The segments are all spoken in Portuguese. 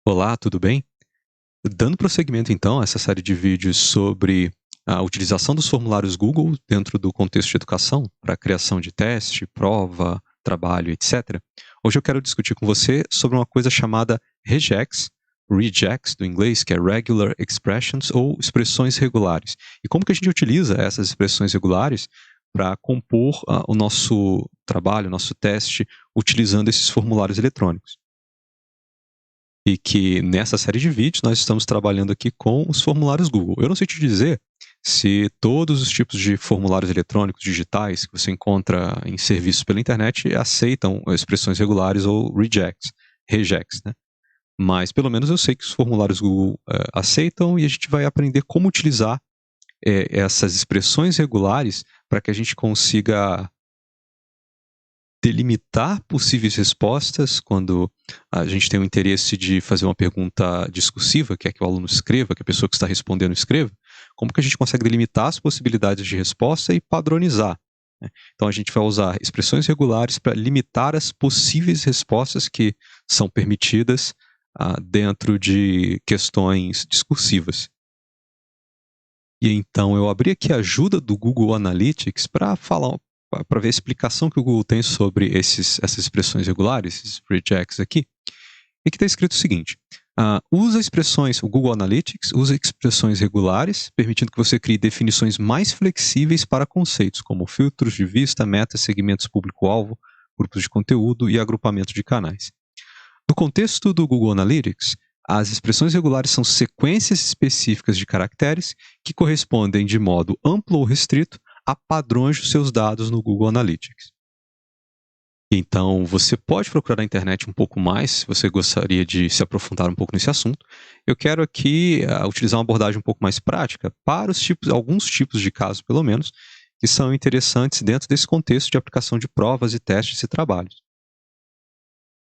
Olá, tudo bem? Dando prosseguimento, então, a essa série de vídeos sobre a utilização dos formulários Google dentro do contexto de educação, para a criação de teste, prova, trabalho, etc. Hoje eu quero discutir com você sobre uma coisa chamada regex do inglês, que é Regular Expressions, ou expressões regulares. E como que a gente utiliza essas expressões regulares para compor o nosso trabalho, o nosso teste, utilizando esses formulários eletrônicos. E que nessa série de vídeos nós estamos trabalhando aqui com os formulários Google. Eu não sei te dizer se todos os tipos de formulários eletrônicos digitais que você encontra em serviços pela internet aceitam expressões regulares ou regex, né? Mas pelo menos eu sei que os formulários Google aceitam, e a gente vai aprender como utilizar essas expressões regulares para que a gente consiga delimitar possíveis respostas quando a gente tem o interesse de fazer uma pergunta discursiva, que é que o aluno escreva, que a pessoa que está respondendo escreva. Como que a gente consegue delimitar as possibilidades de resposta e padronizar, né? Então a gente vai usar expressões regulares para limitar as possíveis respostas que são permitidas dentro de questões discursivas. E então eu abri aqui a ajuda do Google Analytics para ver a explicação que o Google tem sobre essas expressões regulares, esses regex aqui. E que está escrito o seguinte: o Google Analytics usa expressões regulares, permitindo que você crie definições mais flexíveis para conceitos como filtros de vista, metas, segmentos público-alvo, grupos de conteúdo e agrupamento de canais. No contexto do Google Analytics, as expressões regulares são sequências específicas de caracteres que correspondem de modo amplo ou restrito a padrões dos seus dados no Google Analytics. Então, você pode procurar na internet um pouco mais, se você gostaria de se aprofundar um pouco nesse assunto. Eu quero aqui utilizar uma abordagem um pouco mais prática para alguns tipos de casos, pelo menos, que são interessantes dentro desse contexto de aplicação de provas e testes e trabalhos.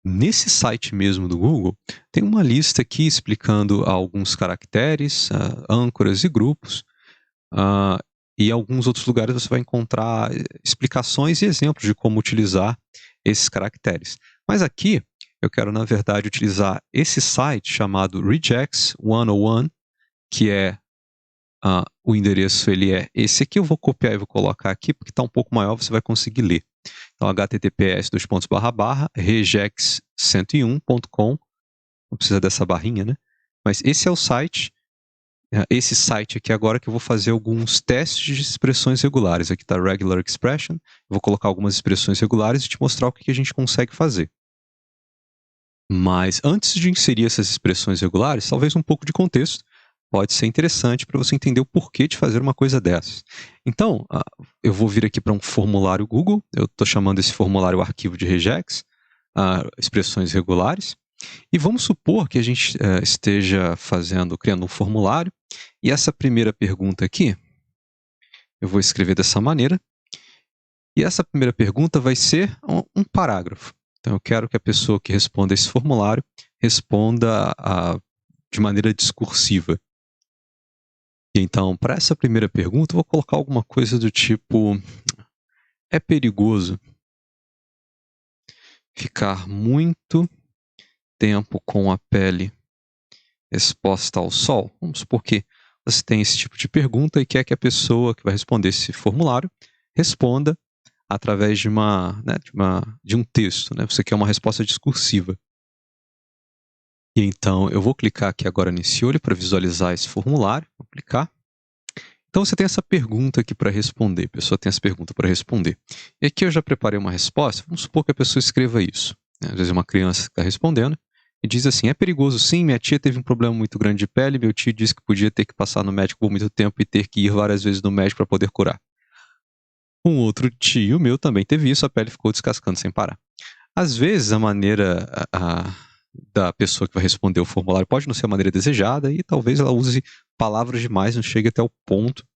Nesse site mesmo do Google, tem uma lista aqui explicando alguns caracteres, âncoras e grupos. E em alguns outros lugares você vai encontrar explicações e exemplos de como utilizar esses caracteres. Mas aqui eu quero, na verdade, utilizar esse site chamado Regex 101, que é o endereço, ele é esse aqui. Eu vou copiar e vou colocar aqui, porque está um pouco maior, você vai conseguir ler. Então, https://regex101.com, não precisa dessa barrinha, né? Mas esse é o site. Esse site aqui agora que eu vou fazer alguns testes de expressões regulares. Aqui está Regular Expression. Eu vou colocar algumas expressões regulares e te mostrar o que a gente consegue fazer. Mas antes de inserir essas expressões regulares, talvez um pouco de contexto pode ser interessante para você entender o porquê de fazer uma coisa dessas. Então, eu vou vir aqui para um formulário Google. Eu estou chamando esse formulário arquivo de regex, expressões regulares. E vamos supor que a gente esteja criando um formulário, e essa primeira pergunta aqui, eu vou escrever dessa maneira, e essa primeira pergunta vai ser um parágrafo. Então eu quero que a pessoa que responda esse formulário responda de maneira discursiva. E então, para essa primeira pergunta, eu vou colocar alguma coisa do tipo: é perigoso ficar muito tempo com a pele exposta ao sol? Vamos supor que você tem esse tipo de pergunta e quer que a pessoa que vai responder esse formulário responda através de um texto, né? Você quer uma resposta discursiva. E então eu vou clicar aqui agora nesse olho para visualizar esse formulário. Vou clicar. Então você tem essa pergunta aqui para responder. A pessoa tem essa pergunta para responder. E aqui eu já preparei uma resposta. Vamos supor que a pessoa escreva isso, né? Às vezes uma criança está respondendo e diz assim: é perigoso sim, minha tia teve um problema muito grande de pele, meu tio disse que podia ter que passar no médico por muito tempo e ter que ir várias vezes no médico para poder curar. Um outro tio meu também teve isso, a pele ficou descascando sem parar. Às vezes a maneira da pessoa que vai responder o formulário pode não ser a maneira desejada, e talvez ela use palavras demais, não chegue até o ponto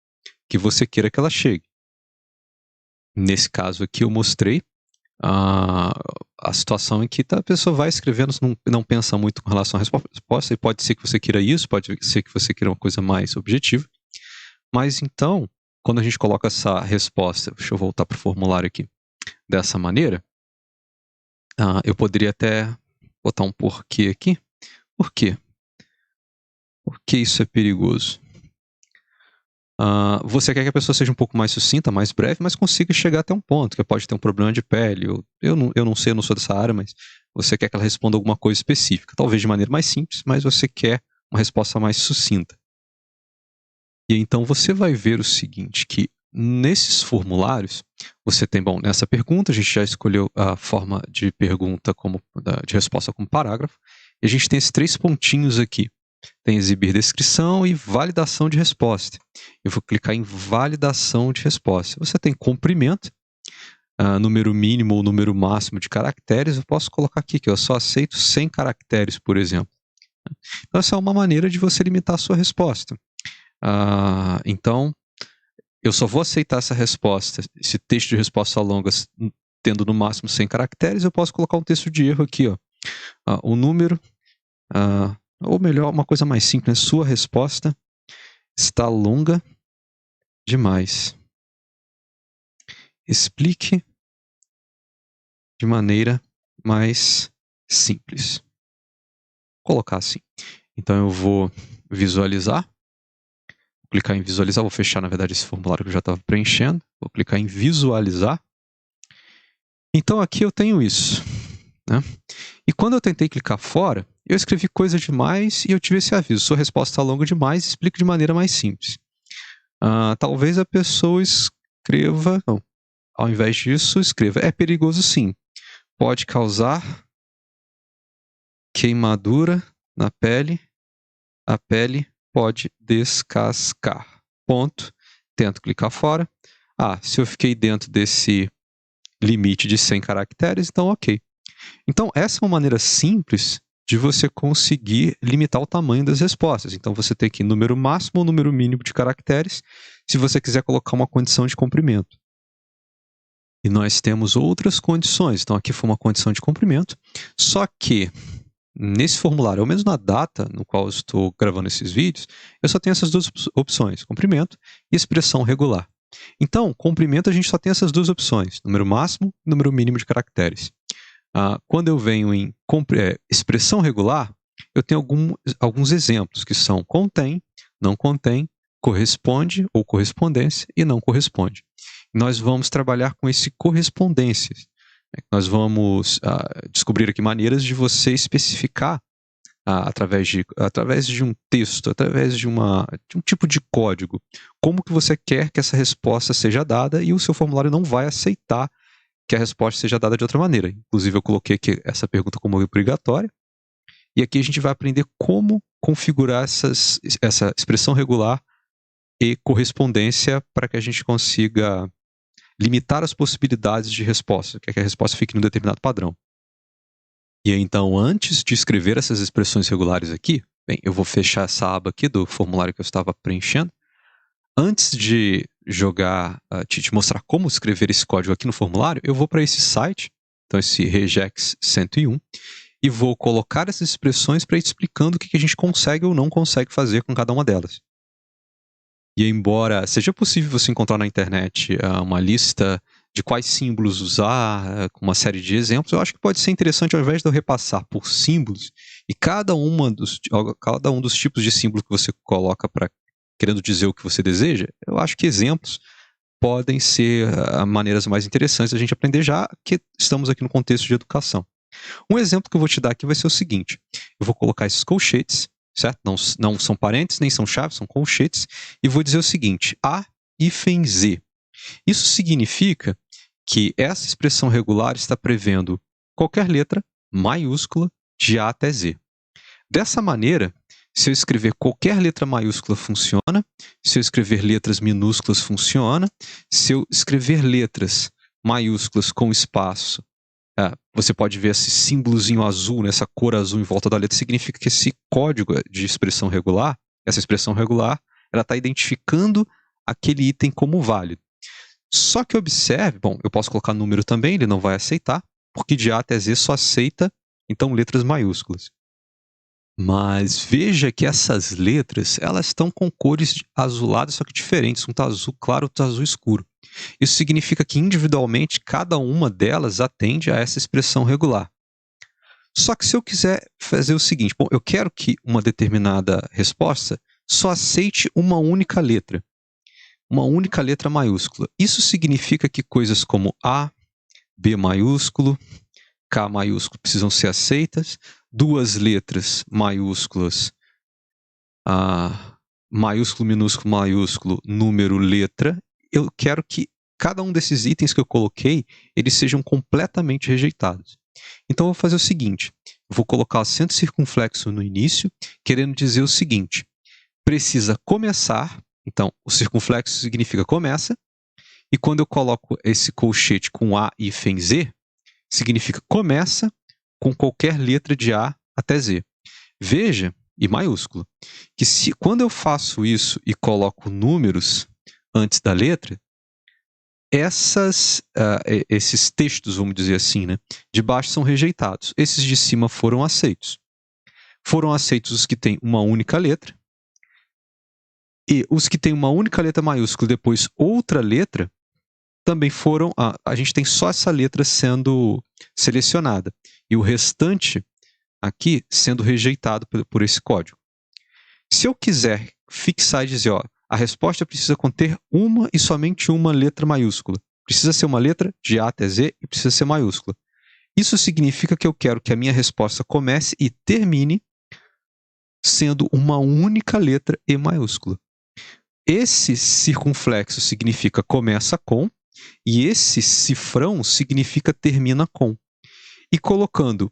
que você queira que ela chegue. Nesse caso aqui eu mostrei a situação em que a pessoa vai escrevendo, não pensa muito com relação à resposta, e pode ser que você queira isso, pode ser que você queira uma coisa mais objetiva. Mas então, quando a gente coloca essa resposta, deixa eu voltar para o formulário aqui, dessa maneira, eu poderia até botar um porquê aqui. Por quê? Por que isso é perigoso? Você quer que a pessoa seja um pouco mais sucinta, mais breve, mas consiga chegar até um ponto, que pode ter um problema de pele, ou eu não sei, eu não sou dessa área, mas você quer que ela responda alguma coisa específica, talvez de maneira mais simples, mas você quer uma resposta mais sucinta. E então você vai ver o seguinte, que nesses formulários, você tem, bom, nessa pergunta, a gente já escolheu a forma de pergunta de resposta como parágrafo, e a gente tem esses 3 pontinhos aqui. Tem exibir descrição e validação de resposta. Eu vou clicar em validação de resposta. Você tem comprimento, número mínimo ou número máximo de caracteres. Eu posso colocar aqui que eu só aceito 100 caracteres, por exemplo. Então, essa é uma maneira de você limitar a sua resposta. Então, eu só vou aceitar essa resposta, esse texto de resposta longa, tendo no máximo 100 caracteres. Eu posso colocar um texto de erro aqui, ó. O número... ou melhor, uma coisa mais simples, sua resposta está longa demais. Explique de maneira mais simples. Vou colocar assim. Então eu vou visualizar. Vou clicar em visualizar, vou fechar, na verdade, esse formulário que eu já estava preenchendo. Vou clicar em visualizar. Então aqui eu tenho isso, né? E quando eu tentei clicar fora, eu escrevi coisa demais e eu tive esse aviso. Sua resposta está longa demais, explique de maneira mais simples. Talvez a pessoa escreva... Não, ao invés disso, escreva. É perigoso sim. Pode causar queimadura na pele. A pele pode descascar. Ponto. Tento clicar fora. Se eu fiquei dentro desse limite de 100 caracteres, então ok. Então, essa é uma maneira simples de você conseguir limitar o tamanho das respostas. Então, você tem aqui número máximo ou número mínimo de caracteres, se você quiser colocar uma condição de comprimento. E nós temos outras condições. Então, aqui foi uma condição de comprimento, só que nesse formulário, ao menos na data no qual eu estou gravando esses vídeos, eu só tenho essas 2 opções, comprimento e expressão regular. Então, comprimento a gente só tem essas 2 opções, número máximo e número mínimo de caracteres. Quando eu venho em expressão regular, eu tenho alguns exemplos, que são contém, não contém, corresponde ou correspondência e não corresponde. Nós vamos trabalhar com esse correspondências. Nós vamos descobrir aqui maneiras de você especificar através de um texto, através de um tipo de código, como que você quer que essa resposta seja dada, e o seu formulário não vai aceitar que a resposta seja dada de outra maneira. Inclusive, eu coloquei aqui essa pergunta como obrigatória, e aqui a gente vai aprender como configurar essa expressão regular e correspondência para que a gente consiga limitar as possibilidades de resposta, que a resposta fique num determinado padrão. E então, antes de escrever essas expressões regulares aqui, bem, eu vou fechar essa aba aqui do formulário que eu estava preenchendo. Antes de te mostrar como escrever esse código aqui no formulário, eu vou para esse site, então esse regex 101, e vou colocar essas expressões para ir explicando o que a gente consegue ou não consegue fazer com cada uma delas. E embora seja possível você encontrar na internet uma lista de quais símbolos usar, com uma série de exemplos, eu acho que pode ser interessante, ao invés de eu repassar por símbolos, e cada um dos tipos de símbolo que você coloca querendo dizer o que você deseja, eu acho que exemplos podem ser maneiras mais interessantes da gente aprender, já que estamos aqui no contexto de educação. Um exemplo que eu vou te dar aqui vai ser o seguinte: eu vou colocar esses colchetes, certo? Não são parênteses, nem são chaves, são colchetes, e vou dizer o seguinte: A-Z. Isso significa que essa expressão regular está prevendo qualquer letra maiúscula de A até Z. Dessa maneira, se eu escrever qualquer letra maiúscula, funciona. Se eu escrever letras minúsculas, funciona. Se eu escrever letras maiúsculas com espaço, você pode ver esse símbolozinho azul, essa cor azul em volta da letra, significa que esse código de expressão regular, essa expressão regular, ela está identificando aquele item como válido. Só que observe, bom, eu posso colocar número também, ele não vai aceitar, porque de A até Z só aceita, então, letras maiúsculas. Mas veja que essas letras, elas estão com cores azuladas, só que diferentes. Um está azul claro, outro está azul escuro. Isso significa que individualmente cada uma delas atende a essa expressão regular. Só que se eu quiser fazer o seguinte, bom, eu quero que uma determinada resposta só aceite uma única letra maiúscula. Isso significa que coisas como A, B maiúsculo, K maiúsculo precisam ser aceitas, duas letras maiúsculas, maiúsculo, minúsculo, maiúsculo, número, letra. Eu quero que cada um desses itens que eu coloquei, eles sejam completamente rejeitados. Então, eu vou fazer o seguinte, eu vou colocar acento circunflexo no início, querendo dizer o seguinte, precisa começar, então, o circunflexo significa começa, e quando eu coloco esse colchete com A e hífen Z, significa começa com qualquer letra de A até Z. Veja, e maiúsculo, que quando eu faço isso e coloco números antes da letra, esses textos, vamos dizer assim, né, de baixo são rejeitados. Esses de cima foram aceitos. Foram aceitos os que têm uma única letra, e os que têm uma única letra maiúscula e depois outra letra, também foram... a gente tem só essa letra sendo selecionada, e o restante aqui sendo rejeitado por esse código. Se eu quiser fixar e dizer, ó, a resposta precisa conter uma e somente uma letra maiúscula. Precisa ser uma letra de A até Z e precisa ser maiúscula. Isso significa que eu quero que a minha resposta comece e termine sendo uma única letra E maiúscula. Esse circunflexo significa começa com, e esse cifrão significa termina com. E colocando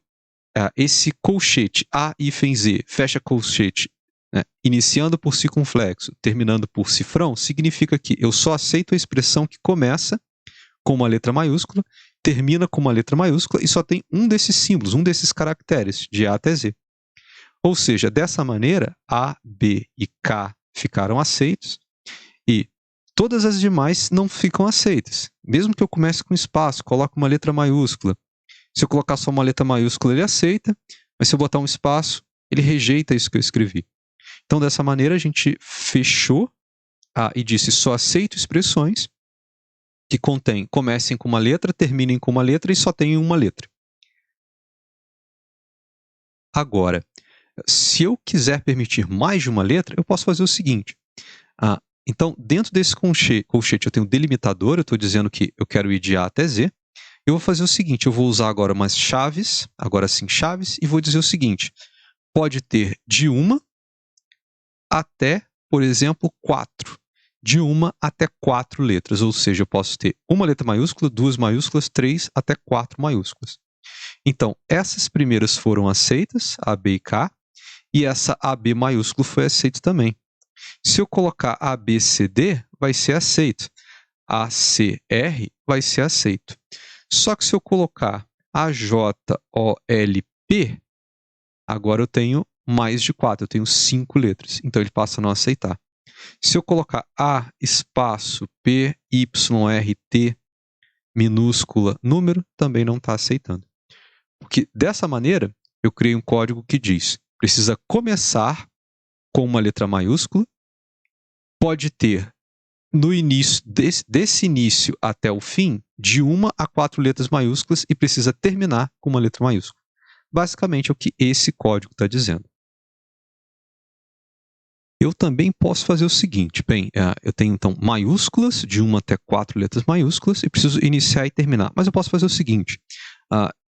esse colchete A hífen Z, fecha colchete, né, iniciando por circunflexo, terminando por cifrão, significa que eu só aceito a expressão que começa com uma letra maiúscula, termina com uma letra maiúscula e só tem um desses símbolos, um desses caracteres, de A até Z. Ou seja, dessa maneira, A, B e K ficaram aceitos e todas as demais não ficam aceitas. Mesmo que eu comece com espaço, coloque uma letra maiúscula. Se eu colocar só uma letra maiúscula, ele aceita, mas se eu botar um espaço, ele rejeita isso que eu escrevi. Então, dessa maneira, a gente fechou e disse só aceito expressões que comecem com uma letra, terminem com uma letra e só tenham uma letra. Agora, se eu quiser permitir mais de uma letra, eu posso fazer o seguinte. Então, dentro desse colchete, eu tenho um delimitador, eu estou dizendo que eu quero ir de A até Z. Eu vou fazer o seguinte, eu vou usar agora umas chaves, agora sim chaves, e vou dizer o seguinte, pode ter de uma até, por exemplo, 4. De uma até 4 letras, ou seja, eu posso ter uma letra maiúscula, 2 maiúsculas, 3 até 4 maiúsculas. Então, essas primeiras foram aceitas, A, B e K, e essa AB maiúsculo foi aceito também. Se eu colocar AB, C, D, vai ser aceito. ACR vai ser aceito. Só que se eu colocar AJOLP, agora eu tenho mais de 4, eu tenho 5 letras, então ele passa a não aceitar. Se eu colocar A, espaço, P, Y, R, T, minúscula, número, também não está aceitando. Porque dessa maneira, eu criei um código que diz, precisa começar com uma letra maiúscula, pode ter no início, desse início até o fim, de 1 a 4 letras maiúsculas e precisa terminar com uma letra maiúscula. Basicamente é o que esse código está dizendo. Eu também posso fazer o seguinte, bem, eu tenho então maiúsculas, de 1 até 4 letras maiúsculas, e preciso iniciar e terminar. Mas eu posso fazer o seguinte,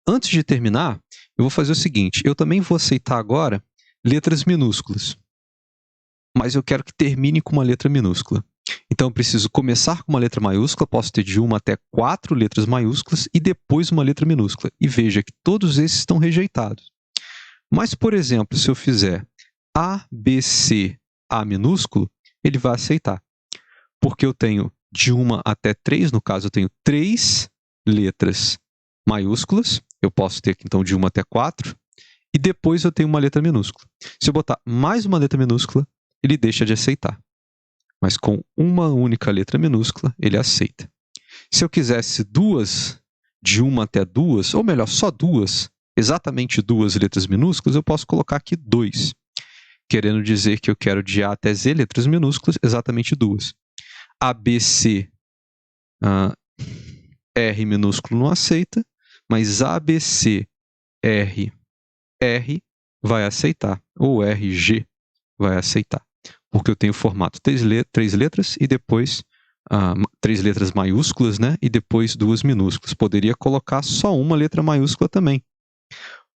antes de terminar, eu vou fazer o seguinte, eu também vou aceitar agora letras minúsculas, mas eu quero que termine com uma letra minúscula. Então, eu preciso começar com uma letra maiúscula, posso ter de 1 até 4 letras maiúsculas e depois uma letra minúscula. E veja que todos esses estão rejeitados. Mas, por exemplo, se eu fizer A, B, C, A minúsculo, ele vai aceitar. Porque eu tenho de 1 até 3, no caso eu tenho 3 letras maiúsculas, eu posso ter então de 1 até 4, e depois eu tenho uma letra minúscula. Se eu botar mais uma letra minúscula, ele deixa de aceitar. Mas com uma única letra minúscula, ele aceita. Se eu quisesse duas, de 1 até 2, ou melhor, só duas, exatamente 2 letras minúsculas, eu posso colocar aqui 2, querendo dizer que eu quero de A até Z, letras minúsculas, exatamente 2. A, B, C, R minúsculo não aceita, mas A, B, C, R R vai aceitar, ou RG vai aceitar, porque eu tenho formato 3 letras e depois 3 letras maiúsculas, né? E depois 2 minúsculas. Poderia colocar só uma letra maiúscula também,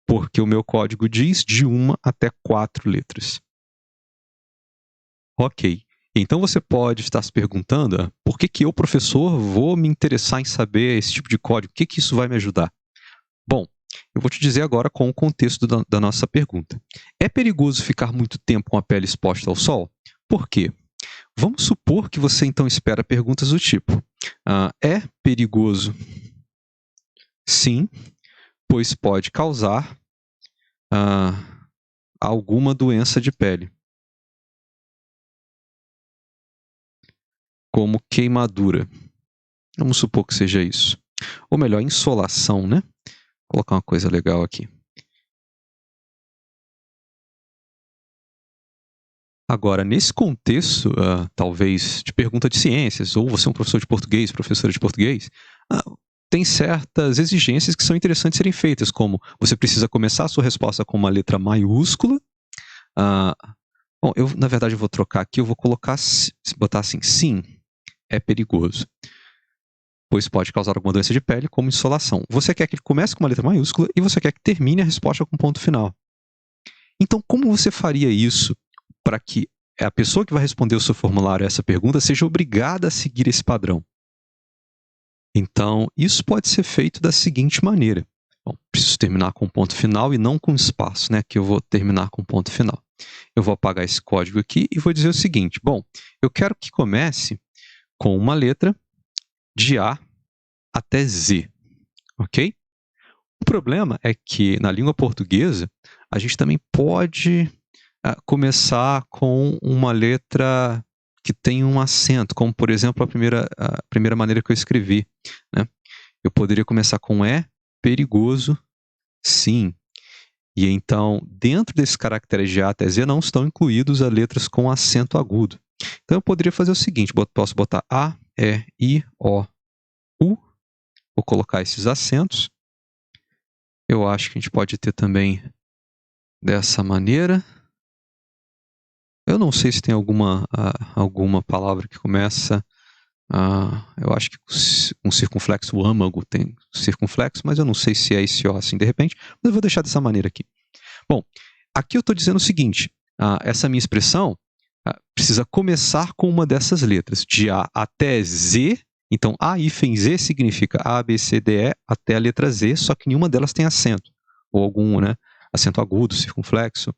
porque o meu código diz de 1 até 4 letras. Ok. Então você pode estar se perguntando por que eu, professor, vou me interessar em saber esse tipo de código? O que isso vai me ajudar? Bom, eu vou te dizer agora com o contexto da nossa pergunta. É perigoso ficar muito tempo com a pele exposta ao sol? Por quê? Vamos supor que você então espera perguntas do tipo: é perigoso? Sim, pois pode causar alguma doença de pele, como queimadura. Vamos supor que seja isso. Ou melhor, insolação, né? Vou colocar uma coisa legal aqui. Agora, nesse contexto, talvez de pergunta de ciências, ou você é um professor de português, professora de português, tem certas exigências que são interessantes serem feitas, como você precisa começar a sua resposta com uma letra maiúscula. Bom, na verdade, eu vou trocar aqui, eu vou botar assim: sim, é perigoso, pois pode causar alguma doença de pele, como insolação. Você quer que ele comece com uma letra maiúscula e você quer que termine a resposta com ponto final. Então, como você faria isso para que a pessoa que vai responder o seu formulário a essa pergunta seja obrigada a seguir esse padrão? Então, isso pode ser feito da seguinte maneira. Bom, preciso terminar com ponto final e não com espaço, né? Que eu vou terminar com ponto final. Eu vou apagar esse código aqui e vou dizer o seguinte. Bom, eu quero que comece com uma letra de A até Z, ok? O problema é que na língua portuguesa a gente também pode começar com uma letra que tem um acento, como por exemplo a primeira maneira que eu escrevi, né? Eu poderia começar com é perigoso, sim. E então, dentro desses caracteres de A até Z, não estão incluídos as letras com acento agudo. Então, eu poderia fazer o seguinte, posso botar A, E, I, O, U, vou colocar esses acentos. Eu acho que a gente pode ter também dessa maneira. Eu não sei se tem alguma palavra que começa... eu acho que um circunflexo, o âmago tem circunflexo, mas eu não sei se é esse O assim de repente, mas eu vou deixar dessa maneira aqui. Bom, aqui eu estou dizendo o seguinte, essa minha expressão precisa começar com uma dessas letras, de A até Z. Então, A-Z significa A, B, C, D, E até a letra Z, só que nenhuma delas tem acento, ou algum, né, acento agudo, circunflexo.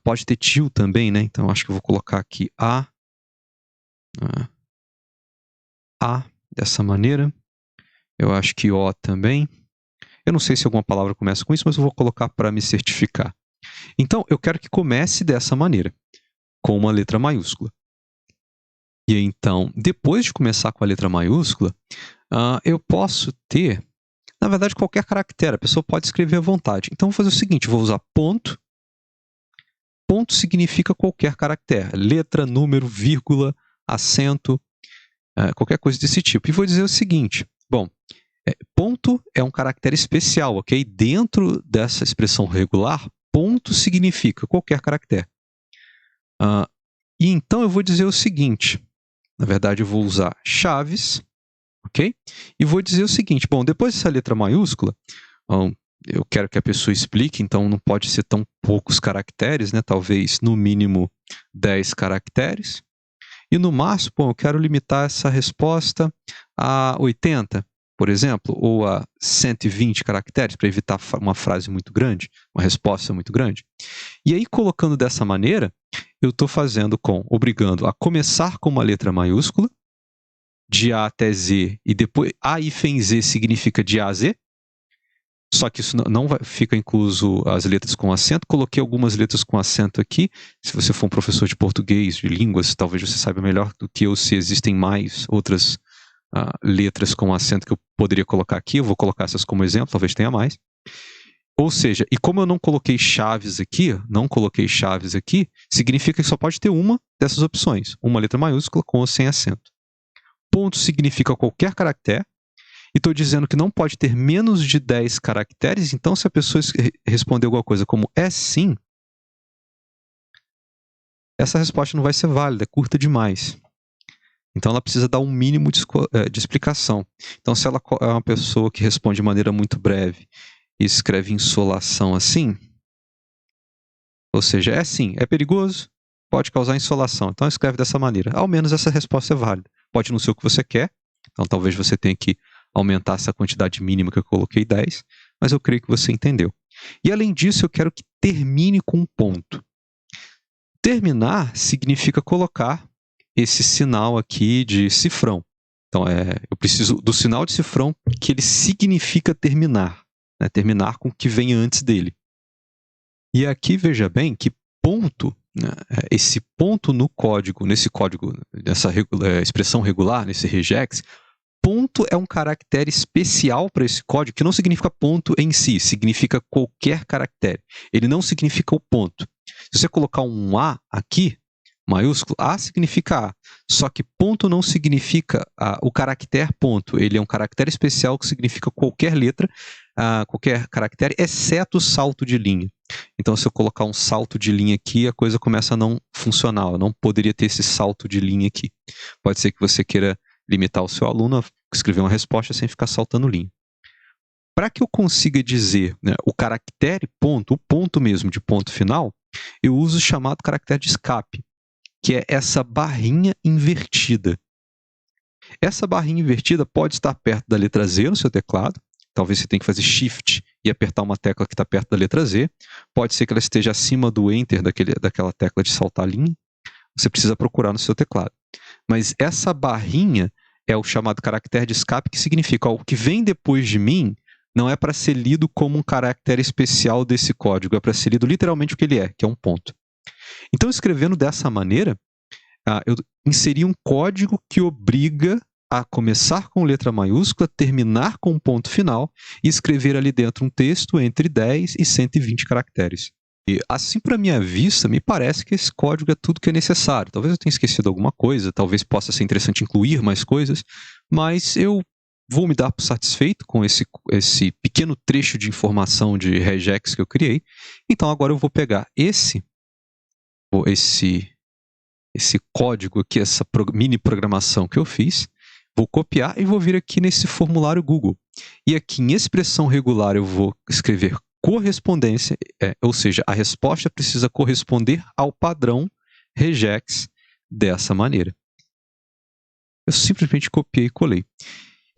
Pode ter til também, né? Então, acho que eu vou colocar aqui A dessa maneira. Eu acho que O também. Eu não sei se alguma palavra começa com isso, mas eu vou colocar para me certificar. Então, eu quero que comece dessa maneira, com uma letra maiúscula. E então, depois de começar com a letra maiúscula, eu posso ter, na verdade, qualquer caractere. A pessoa pode escrever à vontade. Então, vou fazer o seguinte, vou usar ponto. Ponto significa qualquer caractere. Letra, número, vírgula, acento, qualquer coisa desse tipo. E vou dizer o seguinte, bom, ponto é um caractere especial, ok? Dentro dessa expressão regular, ponto significa qualquer caractere. E então eu vou dizer o seguinte, na verdade eu vou usar chaves, ok? E vou dizer o seguinte, bom, depois dessa letra maiúscula, eu quero que a pessoa explique, então não pode ser tão poucos caracteres, né? Talvez no mínimo 10 caracteres. E no máximo, bom, eu quero limitar essa resposta a 80, por exemplo, ou a 120 caracteres, para evitar uma frase muito grande, uma resposta muito grande. E aí, colocando dessa maneira, eu estou obrigando a começar com uma letra maiúscula, de A até Z, e depois A-Z significa de A a Z, só que isso não fica incluso as letras com acento. Coloquei algumas letras com acento aqui. Se você for um professor de português, de línguas, talvez você saiba melhor do que eu se existem mais outras letras com acento que eu poderia colocar aqui. Eu vou colocar essas como exemplo, talvez tenha mais. Ou seja, e como eu não coloquei chaves aqui, significa que só pode ter uma dessas opções. Uma letra maiúscula com ou sem acento. Ponto significa qualquer caractere. e estou dizendo que não pode ter menos de 10 caracteres, então se a pessoa responder alguma coisa como é sim, essa resposta não vai ser válida, é curta demais. Então ela precisa dar um mínimo de explicação. Então se ela é uma pessoa que responde de maneira muito breve e escreve insolação assim, ou seja, é sim, é perigoso, pode causar insolação. Então escreve dessa maneira. Ao menos essa resposta é válida. Pode não ser o que você quer, então talvez você tenha que aumentar essa quantidade mínima que eu coloquei 10, mas eu creio que você entendeu. E além disso, eu quero que termine com um ponto. Terminar significa colocar esse sinal aqui de cifrão. Então, eu preciso do sinal de cifrão que ele significa terminar, né? Terminar com o que vem antes dele. E aqui, veja bem, que ponto, né? Esse ponto no código, nessa expressão regular, nesse regex, ponto é um caractere especial para esse código, que não significa ponto em si, significa qualquer caractere. Ele não significa o ponto. Se você colocar um A aqui, maiúsculo, A significa A. Só que ponto não significa o caractere ponto. Ele é um caractere especial que significa qualquer letra, qualquer caractere, exceto o salto de linha. Então, se eu colocar um salto de linha aqui, a coisa começa a não funcionar. Eu não poderia ter esse salto de linha aqui. Pode ser que você queira limitar o seu aluno a escrever uma resposta sem ficar saltando linha. Para que eu consiga dizer, né, o caractere ponto, o ponto mesmo de ponto final, eu uso o chamado caractere de escape, que é essa barrinha invertida. Essa barrinha invertida pode estar perto da letra Z no seu teclado. Talvez você tenha que fazer Shift e apertar uma tecla que está perto da letra Z. Pode ser que ela esteja acima do Enter, daquela tecla de saltar a linha. Você precisa procurar no seu teclado. Mas essa barrinha é o chamado caractere de escape, que significa o que vem depois de mim não é para ser lido como um caractere especial desse código, é para ser lido literalmente o que ele é, que é um ponto. Então, escrevendo dessa maneira, eu inseri um código que obriga a começar com letra maiúscula, terminar com um ponto final e escrever ali dentro um texto entre 10 e 120 caracteres. E assim, para minha vista, me parece que esse código é tudo que é necessário. Talvez eu tenha esquecido alguma coisa, talvez possa ser interessante incluir mais coisas, mas eu vou me dar por satisfeito com esse pequeno trecho de informação de regex que eu criei. Então agora eu vou pegar esse código aqui, essa mini programação que eu fiz, vou copiar e vou vir aqui nesse formulário Google. E aqui em expressão regular eu vou escrever correspondência, ou seja, a resposta precisa corresponder ao padrão regex dessa maneira. Eu simplesmente copiei e colei.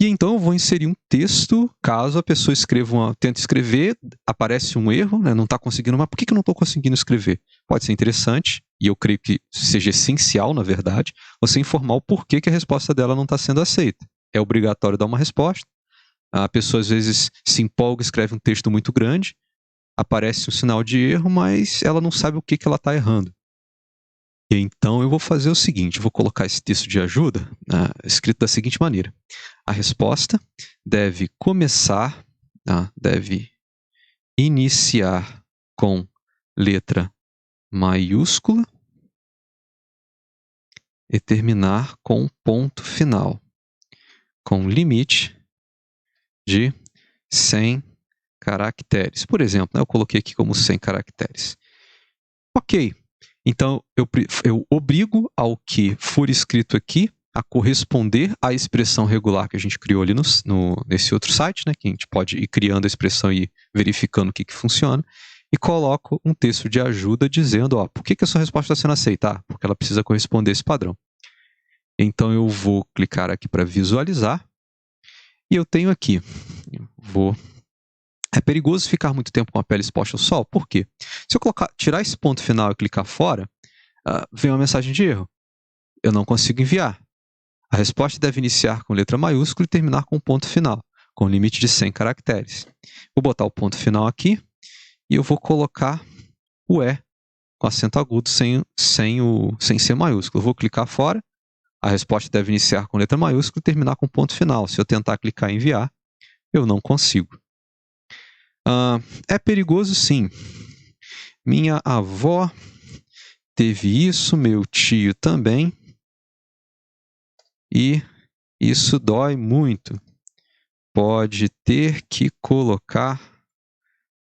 E então eu vou inserir um texto, caso a pessoa tente escrever, aparece um erro, né, não está conseguindo, mas por que eu não estou conseguindo escrever? Pode ser interessante, e eu creio que seja essencial, na verdade, você informar o porquê que a resposta dela não está sendo aceita. É obrigatório dar uma resposta. A pessoa às vezes se empolga, escreve um texto muito grande, aparece um sinal de erro, mas ela não sabe o que ela está errando. E então eu vou fazer o seguinte, vou colocar esse texto de ajuda escrito da seguinte maneira. A resposta deve começar, deve iniciar com letra maiúscula e terminar com ponto final, com limite de 100 caracteres. Por exemplo, eu coloquei aqui como 100 caracteres. Ok, então eu obrigo ao que for escrito aqui a corresponder à expressão regular que a gente criou ali nesse outro site, né, que a gente pode ir criando a expressão e verificando o que funciona, e coloco um texto de ajuda dizendo, por que a sua resposta está sendo aceita? Porque ela precisa corresponder a esse padrão. Então eu vou clicar aqui para visualizar, e eu tenho aqui, é perigoso ficar muito tempo com a pele exposta ao sol, por quê? Se eu tirar esse ponto final e clicar fora, vem uma mensagem de erro. Eu não consigo enviar. A resposta deve iniciar com letra maiúscula e terminar com ponto final, com limite de 100 caracteres. Vou botar o ponto final aqui e eu vou colocar o E com acento agudo sem ser maiúsculo. Eu vou clicar fora, a resposta deve iniciar com letra maiúscula e terminar com ponto final. Se eu tentar clicar em enviar, eu não consigo. É perigoso, sim. Minha avó teve isso, meu tio também. E isso dói muito. pode ter que colocar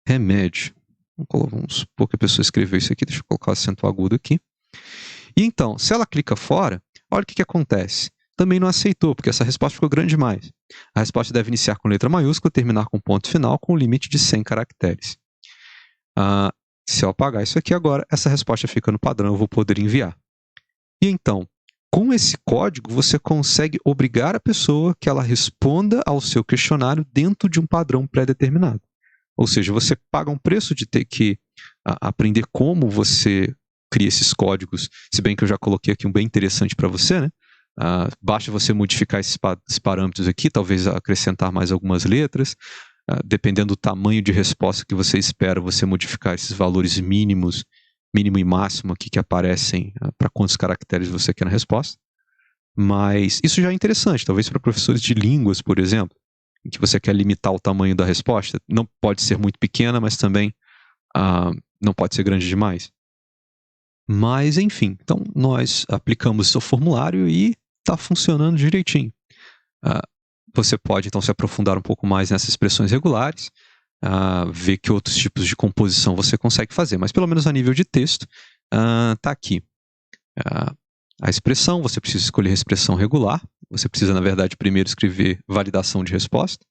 remédio. Vamos supor que a pessoa escreveu isso aqui, deixa eu colocar o acento agudo aqui. E então, se ela clica fora, olha o que acontece. Também não aceitou, porque essa resposta ficou grande demais. A resposta deve iniciar com letra maiúscula, terminar com ponto final, com um limite de 100 caracteres. Se eu apagar isso aqui agora, essa resposta fica no padrão, eu vou poder enviar. E então, com esse código, você consegue obrigar a pessoa que ela responda ao seu questionário dentro de um padrão pré-determinado. Ou seja, você paga um preço de ter que aprender como você cria esses códigos, se bem que eu já coloquei aqui um bem interessante para você, né? Basta você modificar esses parâmetros aqui, talvez acrescentar mais algumas letras, dependendo do tamanho de resposta que você espera, você modificar esses valores mínimos, mínimo e máximo aqui que aparecem para quantos caracteres você quer na resposta. Mas isso já é interessante, talvez para professores de línguas, por exemplo, em que você quer limitar o tamanho da resposta. Não pode ser muito pequena, mas também não pode ser grande demais. Mas, enfim, então nós aplicamos o formulário e está funcionando direitinho. Você pode, então, se aprofundar um pouco mais nessas expressões regulares, ver que outros tipos de composição você consegue fazer, mas pelo menos a nível de texto, está aqui. A expressão, você precisa escolher a expressão regular, você precisa, na verdade, primeiro escrever validação de resposta,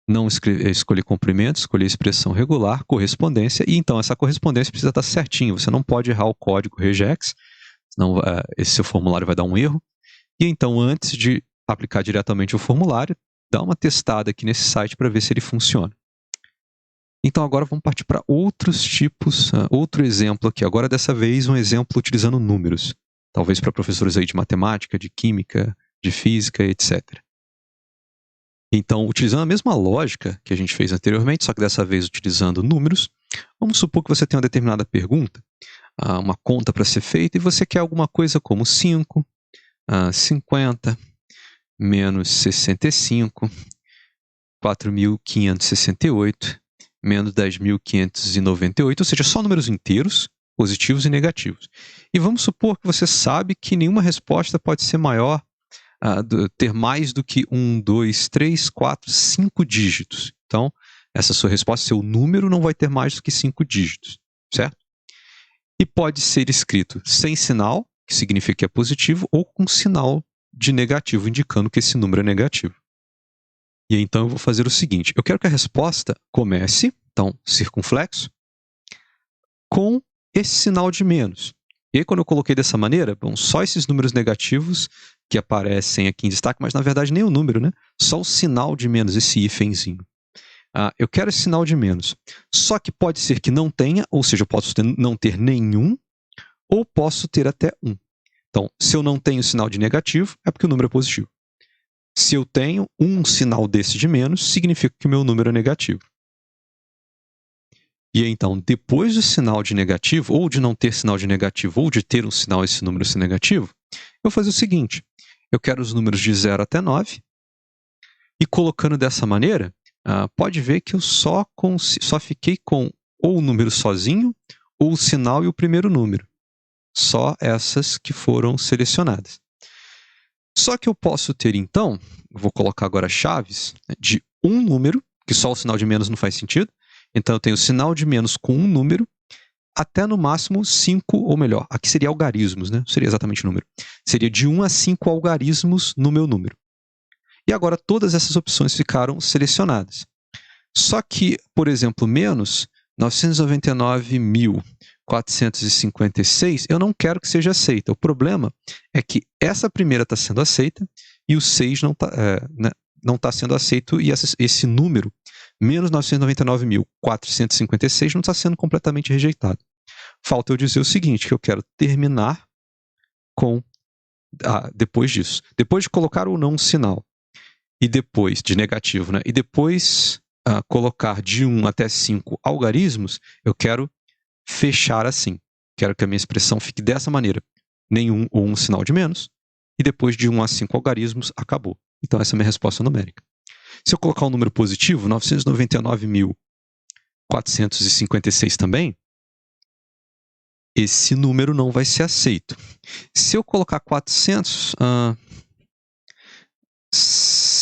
não escolher comprimento, escolher expressão regular, correspondência, e então essa correspondência precisa estar certinha, você não pode errar o código regex, senão esse seu formulário vai dar um erro. E então, antes de aplicar diretamente o formulário, dá uma testada aqui nesse site para ver se ele funciona. Então agora vamos partir para outros tipos, outro exemplo aqui, agora dessa vez um exemplo utilizando números, talvez para professores aí de matemática, de química, de física, etc. Então, utilizando a mesma lógica que a gente fez anteriormente, só que dessa vez utilizando números, vamos supor que você tem uma determinada pergunta, uma conta para ser feita, e você quer alguma coisa como 5, 50, menos 65, 4.568, menos 10.598, ou seja, só números inteiros, positivos e negativos. E vamos supor que você sabe que nenhuma resposta pode ser maior, ter mais do que 1, 2, 3, 4, 5 dígitos. Então, essa sua resposta, seu número não vai ter mais do que 5 dígitos, certo? E pode ser escrito sem sinal, que significa que é positivo, ou com sinal de negativo, indicando que esse número é negativo. E então eu vou fazer o seguinte, eu quero que a resposta comece, então, circunflexo, com esse sinal de menos. E aí, quando eu coloquei dessa maneira, bom, só esses números negativos que aparecem aqui em destaque, mas na verdade nem o número, né? Só o sinal de menos, esse hífenzinho. Eu quero esse sinal de menos. Só que pode ser que não tenha, ou seja, eu posso não ter nenhum, ou posso ter até 1. Então, se eu não tenho sinal de negativo, é porque o número é positivo. Se eu tenho um sinal desse de menos, significa que o meu número é negativo. E então, depois do sinal de negativo, ou de não ter sinal de negativo, ou de ter um sinal esse número ser negativo, eu vou fazer o seguinte, eu quero os números de 0 até 9, e colocando dessa maneira, pode ver que eu só fiquei com ou o número sozinho, ou o sinal e o primeiro número. Só essas que foram selecionadas. Só que eu posso ter, então, vou colocar agora chaves, de um número, que só o sinal de menos não faz sentido. Então, eu tenho o sinal de menos com um número, até no máximo 5, ou melhor, aqui seria algarismos, né? Não seria exatamente o número. Seria de 1 a 5 algarismos no meu número. E agora todas essas opções ficaram selecionadas. Só que, por exemplo, menos 999.456, eu não quero que seja aceita. O problema é que essa primeira está sendo aceita e o 6 não está sendo aceito, e esse número, menos 999.456, não está sendo completamente rejeitado. Falta eu dizer o seguinte, que eu quero terminar com, depois disso. Depois de colocar ou não um sinal, e depois, de negativo, né? E depois colocar de 1 até 5 algarismos, eu quero fechar assim. Quero que a minha expressão fique dessa maneira. Nenhum ou um sinal de menos. E depois de 1 a 5 algarismos, acabou. Então essa é a minha resposta numérica. Se eu colocar um número positivo, 999.456 também, esse número não vai ser aceito. Se eu colocar 400...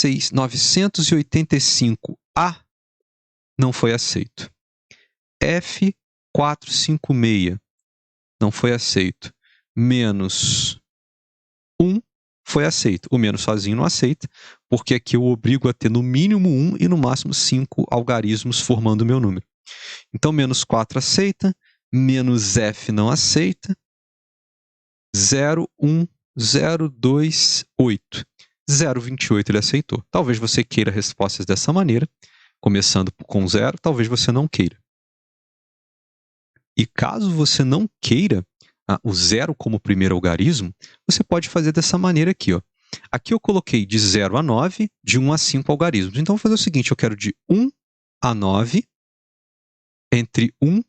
985A não foi aceito. F456 não foi aceito. Menos 1 foi aceito. O menos sozinho não aceita, porque aqui eu obrigo a ter no mínimo 1 e no máximo 5 algarismos formando o meu número. Então, menos 4 aceita, menos F não aceita, 0, 1, 0, 2, 8. 0,28 ele aceitou. Talvez você queira respostas dessa maneira, começando com 0, talvez você não queira. E caso você não queira o 0 como primeiro algarismo, você pode fazer dessa maneira aqui, ó. Aqui eu coloquei de 0 a 9, de 1 a 5 algarismos. Então, eu vou fazer o seguinte, eu quero de 1 a 9, entre 1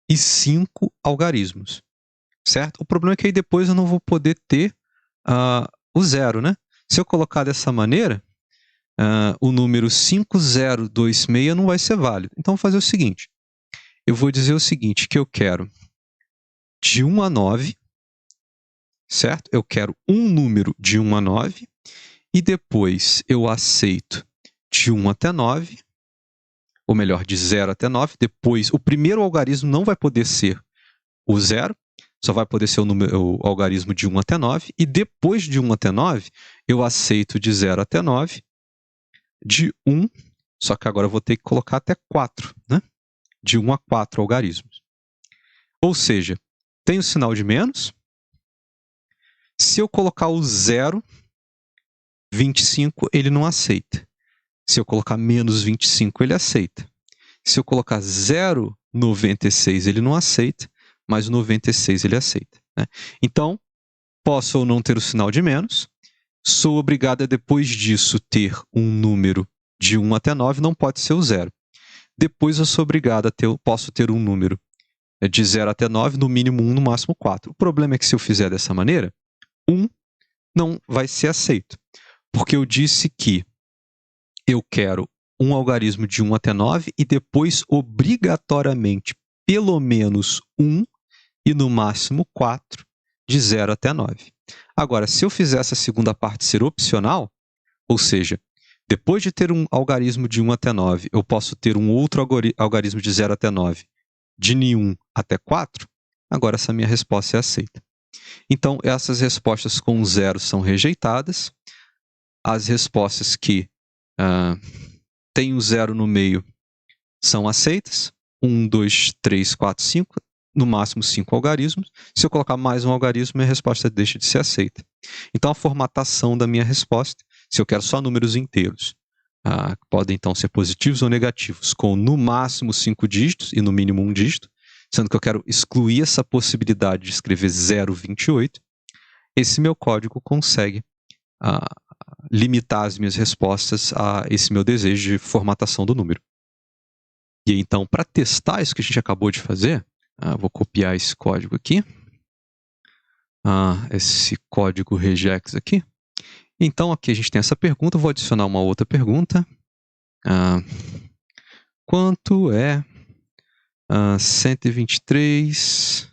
e 5 algarismos, certo? O problema é que aí depois eu não vou poder ter o 0, né? Se eu colocar dessa maneira, o número 5026 não vai ser válido. Então, eu vou fazer o seguinte, eu vou dizer o seguinte, que eu quero de 1 a 9, certo? Eu quero um número de 1 a 9, e depois eu aceito de 1 até 9, ou melhor, de 0 até 9. Depois, o primeiro algarismo não vai poder ser o 0, só vai poder ser o algarismo de 1 até 9, e depois de 1 até 9, eu aceito de 0 até 9, de 1, só que agora eu vou ter que colocar até 4, né? De 1 a 4 algarismos. Ou seja, tem o sinal de menos. Se eu colocar o 0, 25, ele não aceita. Se eu colocar menos 25, ele aceita. Se eu colocar 0,96, ele não aceita, mas o 96 ele aceita, né? Então, posso ou não ter o sinal de menos. Sou obrigado a, depois disso, ter um número de 1 até 9, não pode ser o 0. Depois eu sou obrigado a posso ter um número de 0 até 9, no mínimo 1, no máximo 4. O problema é que se eu fizer dessa maneira, 1 não vai ser aceito, porque eu disse que eu quero um algarismo de 1 até 9 e depois, obrigatoriamente, pelo menos 1 e no máximo 4, de 0 até 9. Agora, se eu fizer essa segunda parte ser opcional, ou seja, depois de ter um algarismo de 1 até 9, eu posso ter um outro algarismo de 0 até 9, de nenhum até 4, agora essa minha resposta é aceita. Então, essas respostas com 0 são rejeitadas. As respostas que têm o 0 no meio são aceitas. 1, 2, 3, 4, 5, no máximo 5 algarismos. Se eu colocar mais um algarismo, minha resposta deixa de ser aceita. Então, a formatação da minha resposta, se eu quero só números inteiros, podem então ser positivos ou negativos, com no máximo 5 dígitos e no mínimo 1 dígito, sendo que eu quero excluir essa possibilidade de escrever 0,28, esse meu código consegue limitar as minhas respostas a esse meu desejo de formatação do número. E então, para testar isso que a gente acabou de fazer, vou copiar esse código aqui, esse código regex aqui. Então, aqui a gente tem essa pergunta, eu vou adicionar uma outra pergunta. Quanto é 123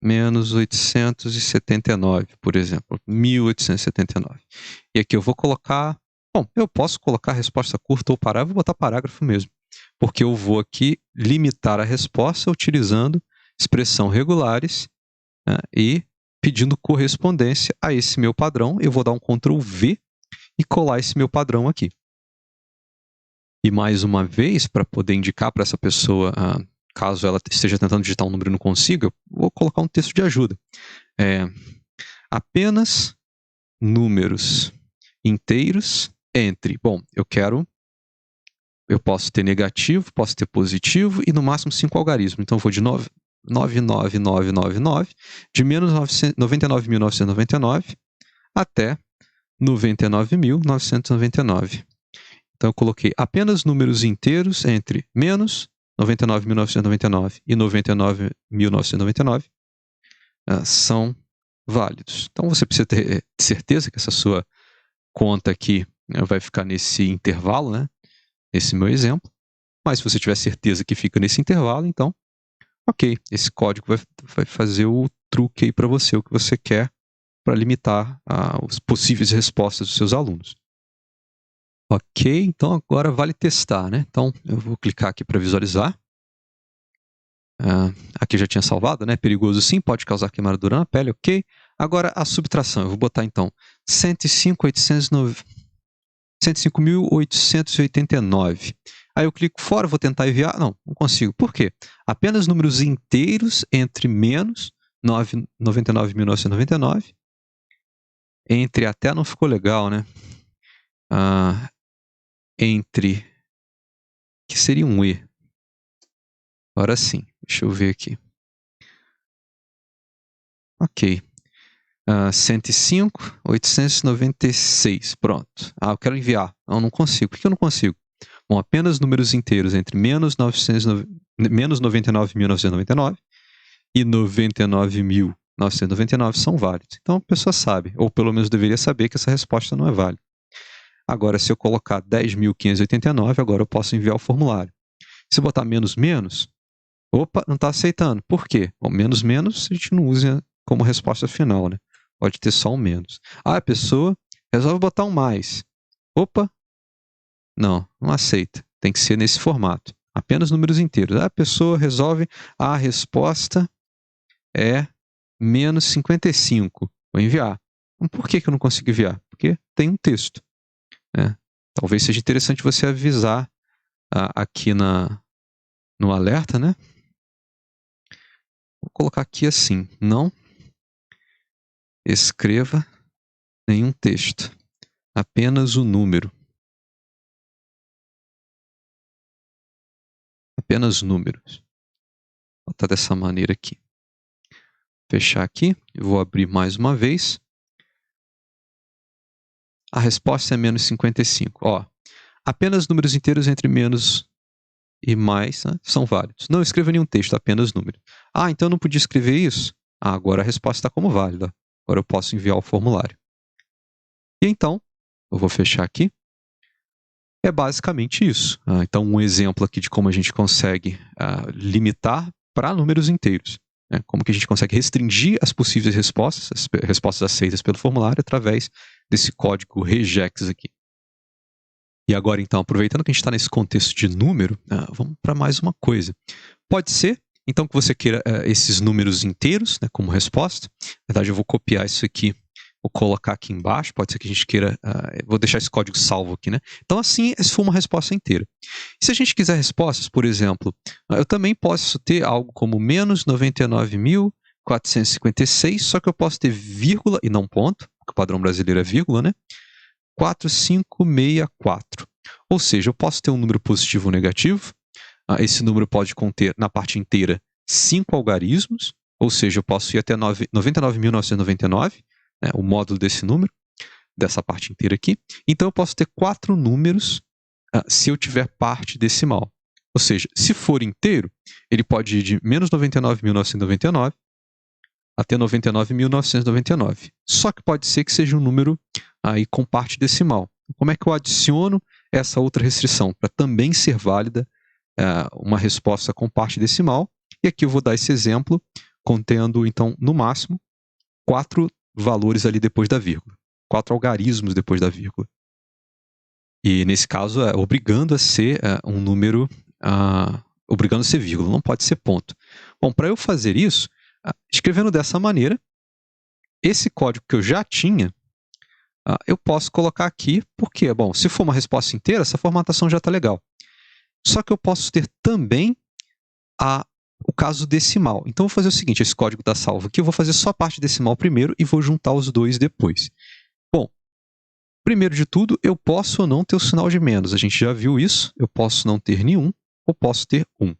menos 879, por exemplo, 1879. E aqui eu vou colocar... Bom, eu posso colocar resposta curta ou parágrafo, vou botar parágrafo mesmo, porque eu vou aqui limitar a resposta utilizando expressão regulares e pedindo correspondência a esse meu padrão. Eu vou dar um Ctrl V e colar esse meu padrão aqui. E mais uma vez, para poder indicar para essa pessoa, caso ela esteja tentando digitar um número e não consiga, eu vou colocar um texto de ajuda. Apenas números inteiros entre... Bom, eu posso ter negativo, posso ter positivo e no máximo 5 algarismos. Então eu vou de 99999, de menos 99.999 até 99.999. Então eu coloquei apenas números inteiros entre menos 99.999 e 99.999 são válidos. Então você precisa ter certeza que essa sua conta aqui vai ficar nesse intervalo, né? Esse meu exemplo. Mas se você tiver certeza que fica nesse intervalo, então, ok, esse código vai fazer o truque aí para você, o que você quer para limitar as possíveis respostas dos seus alunos. Ok, então agora vale testar, né? Então eu vou clicar aqui para visualizar. Aqui já tinha salvado, né? Perigoso sim, pode causar queimadura na pele, ok. Agora a subtração, eu vou botar então 105.889. Aí eu clico fora, vou tentar enviar. Não consigo. Por quê? Apenas números inteiros entre menos 99.999. Entre até não ficou legal, né? Entre, que seria um E. Agora sim, deixa eu ver aqui. Ok. 105.896. Pronto. Eu quero enviar. Não consigo. Por que eu não consigo? Bom, apenas números inteiros entre menos 99.999 e 99.999 são válidos. Então a pessoa sabe, ou pelo menos deveria saber que essa resposta não é válida. Agora, se eu colocar 10.589, agora eu posso enviar o formulário. Se eu botar menos menos, opa, não está aceitando. Por quê? Bom, menos menos a gente não usa como resposta final, né? Pode ter só um menos. A pessoa resolve botar um mais. Opa, não aceita. Tem que ser nesse formato. Apenas números inteiros. A pessoa resolve, a resposta é menos 55. Vou enviar. Por que eu não consigo enviar? Porque tem um texto. Né? Talvez seja interessante você avisar aqui no alerta, né? Vou colocar aqui assim, não escreva nenhum texto, apenas o número. Apenas números. Vou botar dessa maneira aqui. Fechar aqui, eu vou abrir mais uma vez. A resposta é menos 55. Apenas números inteiros entre menos e mais, né, são válidos. Não escreva nenhum texto, apenas número. Então eu não podia escrever isso? Agora a resposta está como válida. Agora eu posso enviar o formulário. E então, eu vou fechar aqui. É basicamente isso. Então, um exemplo aqui de como a gente consegue limitar para números inteiros. Né? Como que a gente consegue restringir as possíveis respostas, as respostas aceitas pelo formulário, através desse código regex aqui. E agora, então, aproveitando que a gente está nesse contexto de número, vamos para mais uma coisa. Pode ser, então, que você queira esses números inteiros, né, como resposta. Na verdade, eu vou copiar isso aqui, vou colocar aqui embaixo. Pode ser que a gente queira... vou deixar esse código salvo aqui, né? Então, assim, se for uma resposta inteira. E se a gente quiser respostas, por exemplo, eu também posso ter algo como menos 99.456, só que eu posso ter vírgula e não ponto, porque o padrão brasileiro é vírgula, né? 4564. Ou seja, eu posso ter um número positivo ou negativo. Esse número pode conter, na parte inteira, 5 algarismos, ou seja, eu posso ir até 99.999, né, o módulo desse número, dessa parte inteira aqui. Então, eu posso ter 4 números se eu tiver parte decimal. Ou seja, se for inteiro, ele pode ir de menos 99.999 até 99.999. Só que pode ser que seja um número aí com parte decimal. Como é que eu adiciono essa outra restrição para também ser válida uma resposta com parte decimal? E aqui eu vou dar esse exemplo contendo, então, no máximo, 4 valores ali depois da vírgula. 4 algarismos depois da vírgula. E nesse caso, obrigando a ser um número, obrigando a ser vírgula, não pode ser ponto. Bom, para eu fazer isso, escrevendo dessa maneira, esse código que eu já tinha, eu posso colocar aqui, porque, bom, se for uma resposta inteira, essa formatação já está legal. Só que eu posso ter também o caso decimal. Então, eu vou fazer o seguinte, esse código está salvo aqui, eu vou fazer só a parte decimal primeiro e vou juntar os dois depois. Bom, primeiro de tudo, eu posso ou não ter o sinal de menos. A gente já viu isso, eu posso não ter nenhum, ou posso ter um.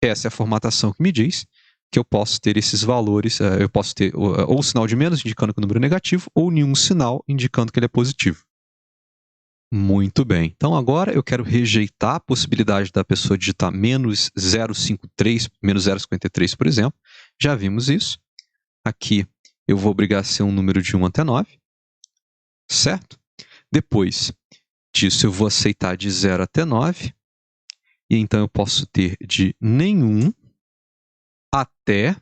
Essa é a formatação que me diz que eu posso ter esses valores, eu posso ter ou o sinal de menos, indicando que o número é negativo, ou nenhum sinal, indicando que ele é positivo. Muito bem. Então, agora eu quero rejeitar a possibilidade da pessoa digitar menos 0,53, menos 0,53, por exemplo. Já vimos isso. Aqui eu vou obrigar a ser um número de 1 até 9, certo? Depois disso, eu vou aceitar de 0 até 9. E então eu posso ter de nenhum até,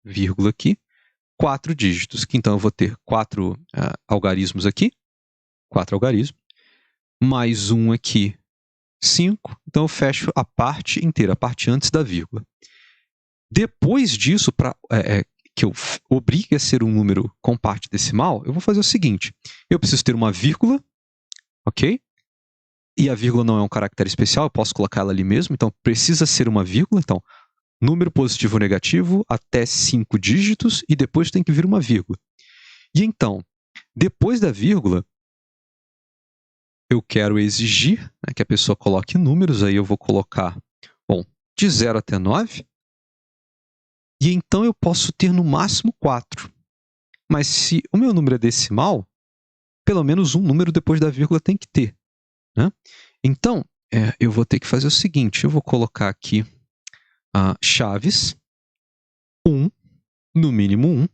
vírgula aqui, 4 dígitos. Que então eu vou ter 4 algarismos aqui, 4 algarismos. mais 1 aqui, 5. Então, eu fecho a parte inteira, a parte antes da vírgula. Depois disso, que eu obrigue a ser um número com parte decimal, eu vou fazer o seguinte. Eu preciso ter uma vírgula, ok? E a vírgula não é um caractere especial, eu posso colocar ela ali mesmo, então precisa ser uma vírgula. Então, número positivo ou negativo até 5 dígitos e depois tem que vir uma vírgula. E então, depois da vírgula, eu quero exigir, né, que a pessoa coloque números, aí eu vou colocar, bom, de 0 até 9. E então eu posso ter no máximo 4. Mas se o meu número é decimal, pelo menos um número depois da vírgula tem que ter, né? Então, eu vou ter que fazer o seguinte, eu vou colocar aqui chaves 1, no mínimo 1,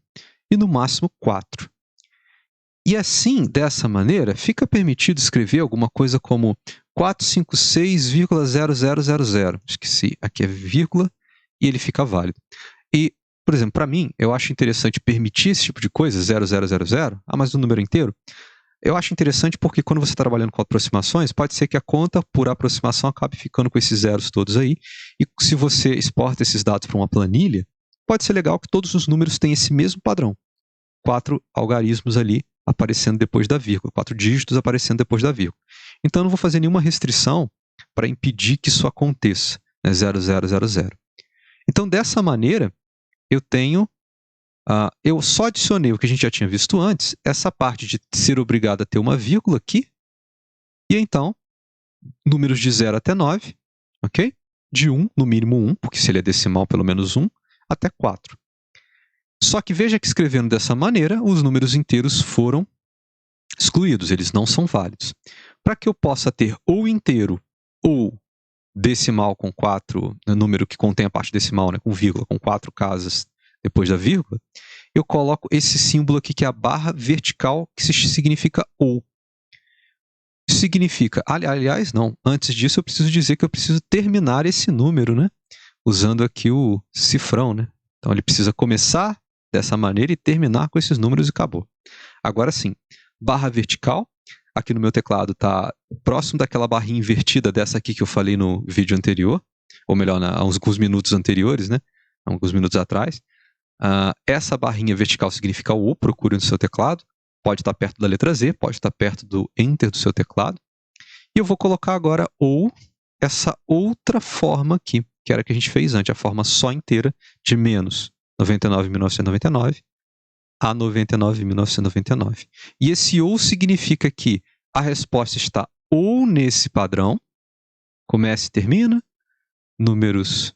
e no máximo 4. E assim, dessa maneira, fica permitido escrever alguma coisa como 456,0000. Esqueci, aqui é vírgula e ele fica válido. E, por exemplo, para mim, eu acho interessante permitir esse tipo de coisa, 0000, mas o número inteiro. Eu acho interessante porque quando você está trabalhando com aproximações, pode ser que a conta por aproximação acabe ficando com esses zeros todos aí. E se você exporta esses dados para uma planilha, pode ser legal que todos os números tenham esse mesmo padrão. 4 algarismos ali aparecendo depois da vírgula, 4 dígitos aparecendo depois da vírgula. Então, eu não vou fazer nenhuma restrição para impedir que isso aconteça, né? 0000. Então, dessa maneira, eu só adicionei o que a gente já tinha visto antes, essa parte de ser obrigado a ter uma vírgula aqui, e então, números de 0 até 9, ok? De 1, no mínimo 1, porque se ele é decimal, pelo menos 1, até 4. Só que veja que escrevendo dessa maneira, os números inteiros foram excluídos, eles não são válidos. Para que eu possa ter ou inteiro ou decimal com 4, número que contém a parte decimal, né, com vírgula, com 4 casas depois da vírgula, eu coloco esse símbolo aqui que é a barra vertical, que significa ou. Significa, aliás, não, antes disso eu preciso dizer que eu preciso terminar esse número, né, usando aqui o cifrão, né? Então ele precisa começar dessa maneira e terminar com esses números e acabou. Agora sim, barra vertical, aqui no meu teclado está próximo daquela barrinha invertida dessa aqui que eu falei no vídeo anterior, ou melhor, há alguns minutos anteriores, né? Há alguns minutos atrás. Essa barrinha vertical significa o, procure no seu teclado, pode estar perto da letra Z, pode estar perto do Enter do seu teclado. E eu vou colocar agora ou essa outra forma aqui, que era a que a gente fez antes, a forma só inteira de menos 99.999 a 99.999. E esse ou significa que a resposta está ou nesse padrão, começa e termina, números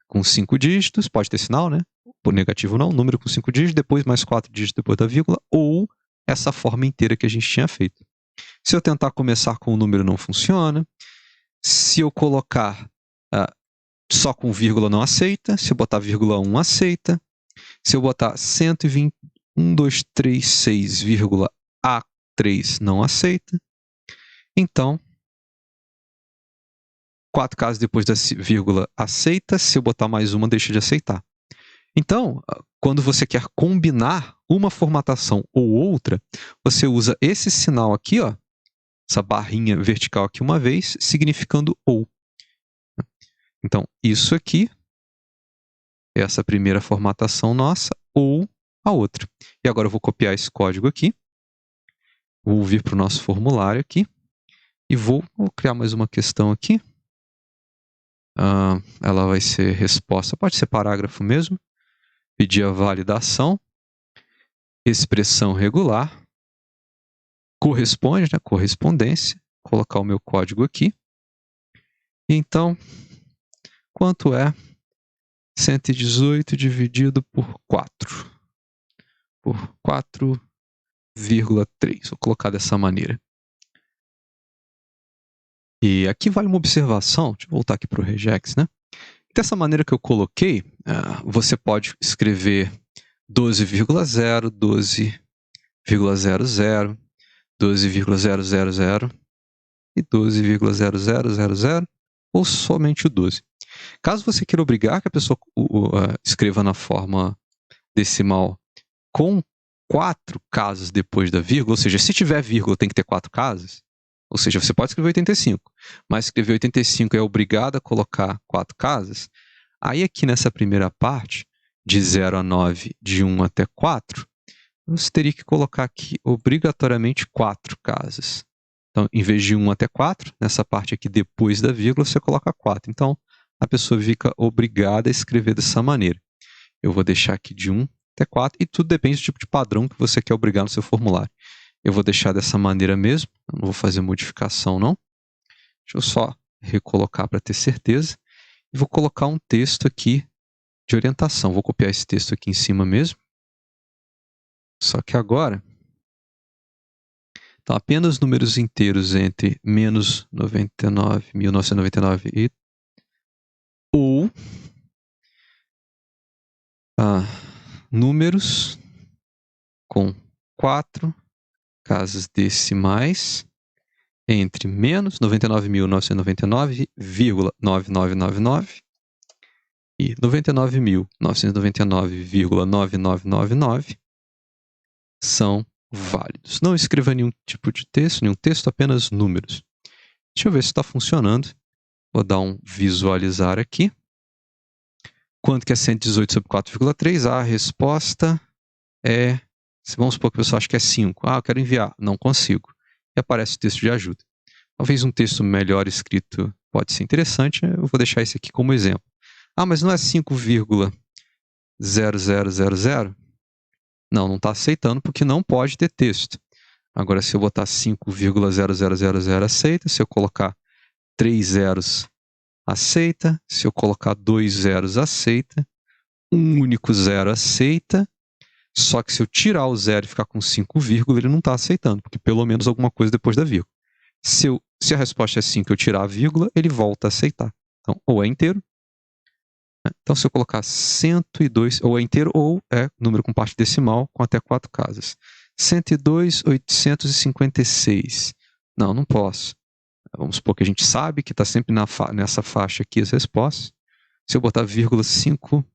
com 5 dígitos, pode ter sinal, né? Por negativo não, número com 5 dígitos, depois mais 4 dígitos depois da vírgula, ou essa forma inteira que a gente tinha feito. Se eu tentar começar com o número, não funciona. Se eu colocar só com vírgula, não aceita. Se eu botar vírgula 1, aceita. Se eu botar 120.1236,A3, não aceita. Então, 4 casas depois da vírgula, aceita. Se eu botar mais uma, deixa de aceitar. Então, quando você quer combinar uma formatação ou outra, você usa esse sinal aqui, ó, essa barrinha vertical aqui uma vez, significando ou. Então, isso aqui, essa primeira formatação nossa, ou a outra. E agora eu vou copiar esse código aqui, vou vir para o nosso formulário aqui, e vou criar mais uma questão aqui. Ela vai ser resposta, pode ser parágrafo mesmo. Pedir a validação, expressão regular, corresponde, né? Correspondência, colocar o meu código aqui. E então, quanto é 118 dividido por 4? Por 4,3. Vou colocar dessa maneira. E aqui vale uma observação, deixa eu voltar aqui para o regex, né? Dessa maneira que eu coloquei, você pode escrever 12,0, 12,00, 12,000 e 12,0000, ou somente o 12. Caso você queira obrigar que a pessoa escreva na forma decimal com 4 casas depois da vírgula, ou seja, se tiver vírgula tem que ter 4 casas, Ou seja, você pode escrever 85, mas escrever 85 é obrigado a colocar 4 casas. Aí aqui nessa primeira parte, de 0 a 9, de 1 até 4, você teria que colocar aqui obrigatoriamente 4 casas. Então, em vez de 1 até 4, nessa parte aqui depois da vírgula, você coloca 4. Então, a pessoa fica obrigada a escrever dessa maneira. Eu vou deixar aqui de 1 até 4, e tudo depende do tipo de padrão que você quer obrigar no seu formulário. Eu vou deixar dessa maneira mesmo, eu não vou fazer modificação não. Deixa eu só recolocar para ter certeza. E vou colocar um texto aqui de orientação. Vou copiar esse texto aqui em cima mesmo. Só que agora, então apenas números inteiros entre menos 99, 1999 e ou números com 4 casas decimais entre menos 99.999,9999 e 99.999,9999 são válidos. Não escreva nenhum tipo de texto, apenas números. Deixa eu ver se está funcionando. Vou dar um visualizar aqui. Quanto que é 118 sobre 4,3? A resposta é... Vamos supor que o pessoal acha que é 5. Eu quero enviar. Não consigo. E aparece o texto de ajuda. Talvez um texto melhor escrito pode ser interessante. Eu vou deixar esse aqui como exemplo. Mas não é 5,0000? Não está aceitando porque não pode ter texto. Agora, se eu botar 5,0000 aceita. Se eu colocar 3 zeros, aceita. Se eu colocar 2 zeros, aceita. Um único zero, aceita. Só que se eu tirar o zero e ficar com 5 vírgula, ele não está aceitando, porque pelo menos alguma coisa depois da vírgula. Se a resposta é 5 e eu tirar a vírgula, ele volta a aceitar. Então, ou é inteiro. Então, se eu colocar 102, ou é inteiro, ou é número com parte decimal com até 4 casas. 102.856. Não posso. Vamos supor que a gente sabe que está sempre nessa faixa aqui as respostas. Se eu botar vírgula 5,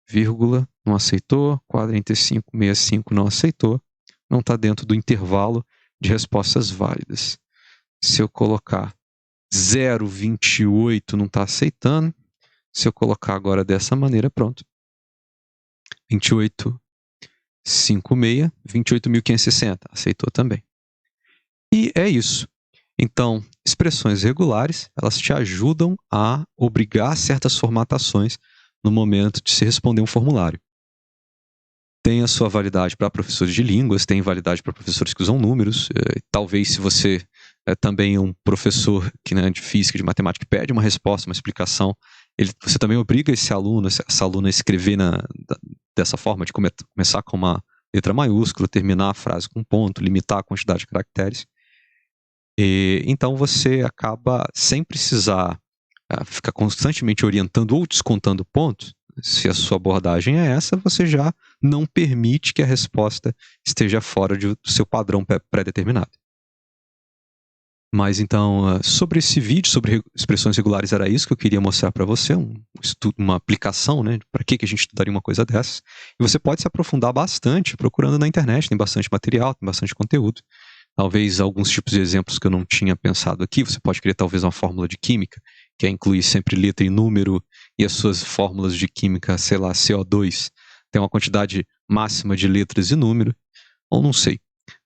vírgula, não aceitou, 4565 não aceitou, não está dentro do intervalo de respostas válidas. Se eu colocar 0,28 não está aceitando, se eu colocar agora dessa maneira, pronto. 28,56, 28.560, aceitou também. E é isso. Então, expressões regulares, elas te ajudam a obrigar certas formatações no momento de se responder um formulário. Tem a sua validade para professores de línguas, tem validade para professores que usam números. Talvez, se você é também um professor de física, de matemática, que pede uma resposta, uma explicação, você também obriga essa aluna a escrever dessa forma, de começar com uma letra maiúscula, terminar a frase com um ponto, limitar a quantidade de caracteres. Então, você acaba, sem precisar ficar constantemente orientando ou descontando pontos. Se a sua abordagem é essa, você já não permite que a resposta esteja fora do seu padrão pré-determinado. Mas então, sobre esse vídeo, sobre expressões regulares, era isso que eu queria mostrar para você, uma aplicação, para que a gente estudaria uma coisa dessas. E você pode se aprofundar bastante procurando na internet, tem bastante material, tem bastante conteúdo. Talvez alguns tipos de exemplos que eu não tinha pensado aqui, você pode criar talvez uma fórmula de química, que é incluir sempre letra e número, e as suas fórmulas de química, sei lá, CO2, tem uma quantidade máxima de letras e número, ou não sei.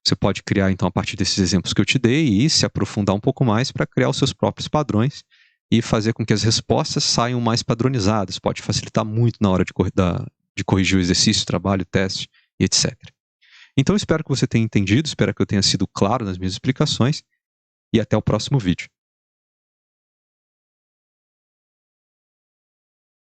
Você pode criar, então, a partir desses exemplos que eu te dei, e se aprofundar um pouco mais para criar os seus próprios padrões e fazer com que as respostas saiam mais padronizadas. Pode facilitar muito na hora de corrigir o exercício, trabalho, teste e etc. Então, espero que você tenha entendido, espero que eu tenha sido claro nas minhas explicações, e até o próximo vídeo.